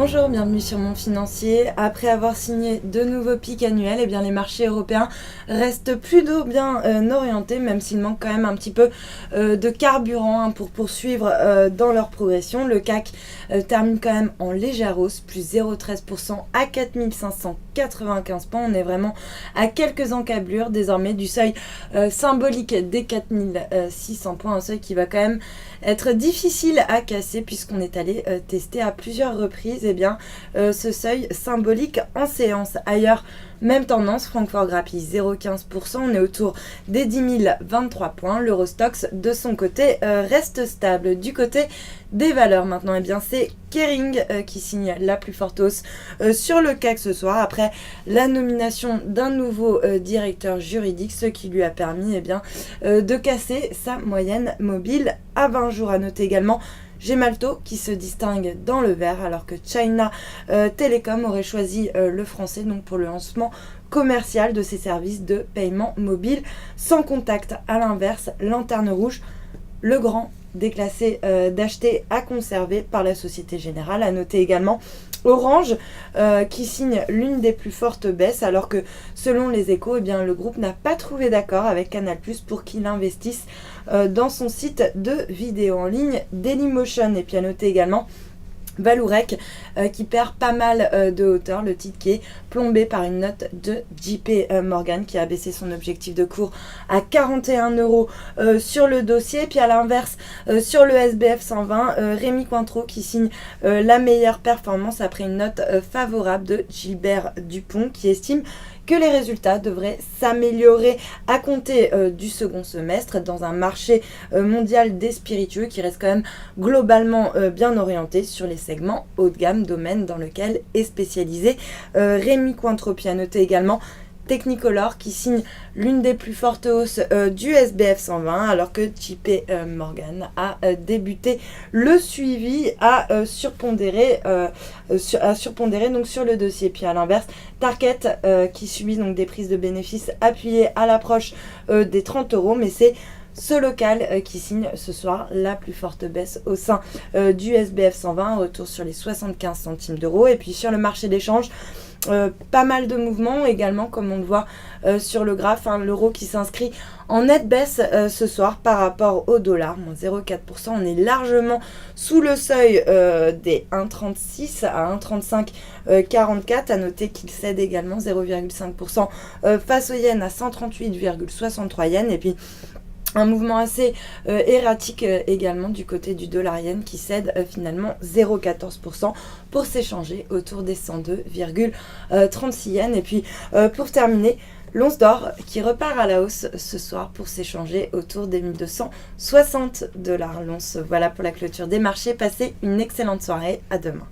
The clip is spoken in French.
Bonjour, bienvenue sur Mon Financier. Après avoir signé de nouveaux pics annuels, eh bien les marchés européens restent plutôt bien orientés, même s'il manque quand même un petit peu de carburant pour poursuivre dans leur progression. Le CAC termine quand même en légère hausse, plus 0,13% à 4595 points. On est vraiment à quelques encablures désormais du seuil symbolique des 4600 points, un seuil qui va quand même être difficile à casser puisqu'on est allé tester à plusieurs reprises ce seuil symbolique en séance. Ailleurs, même tendance, Francfort grappille 0,15%, on est autour des 10 023 points. L'Eurostoxx de son côté reste stable. Du côté des valeurs maintenant, c'est Kering qui signe la plus forte hausse sur le CAC ce soir après la nomination d'un nouveau directeur juridique, ce qui lui a permis de casser sa moyenne mobile à 20 jours. À noter également Gemalto qui se distingue dans le vert alors que China Telecom aurait choisi le français donc pour le lancement commercial de ses services de paiement mobile sans contact. À l'inverse, Lanterne Rouge, le grand déclassé d'acheter à conserver par la Société Générale. À noter également Orange qui signe l'une des plus fortes baisses alors que selon les Échos, le groupe n'a pas trouvé d'accord avec Canal+ pour qu'il investisse dans son site de vidéo en ligne Dailymotion. Et puis à noter également Vallourec qui perd pas mal de hauteur, le titre qui est plombé par une note de JP Morgan qui a baissé son objectif de cours à 41 € sur le dossier. Puis à l'inverse, sur le SBF 120, Rémy Cointreau qui signe la meilleure performance après une note favorable de Gilbert Dupont qui estime que les résultats devraient s'améliorer à compter du second semestre dans un marché mondial des spiritueux qui reste quand même globalement bien orienté sur les segments haut de gamme, domaine dans lequel est spécialisé Rémy Cointreau. Puis à noter également Technicolor qui signe l'une des plus fortes hausses du SBF 120 alors que JP Morgan a débuté le suivi à surpondérer donc sur le dossier. Puis à l'inverse, Target qui subit donc des prises de bénéfices appuyées à l'approche des 30 €, mais c'est ce local qui signe ce soir la plus forte baisse au sein du SBF 120, retour sur les 75 centimes d'euros. Et puis sur le marché d'échange, pas mal de mouvements également comme on le voit sur le graphe, l'euro qui s'inscrit en nette baisse ce soir par rapport au dollar, moins 0,4%. On est largement sous le seuil des 1,36 à 1,3544. À noter qu'il cède également 0,5% face au yen à 138,63 yens. Et puis un mouvement assez erratique également du côté du dollar yen qui cède finalement 0,14% pour s'échanger autour des 102,36 yens. Et puis pour terminer, l'once d'or qui repart à la hausse ce soir pour s'échanger autour des 1260 $ l'once. Voilà pour la clôture des marchés. Passez une excellente soirée. À demain.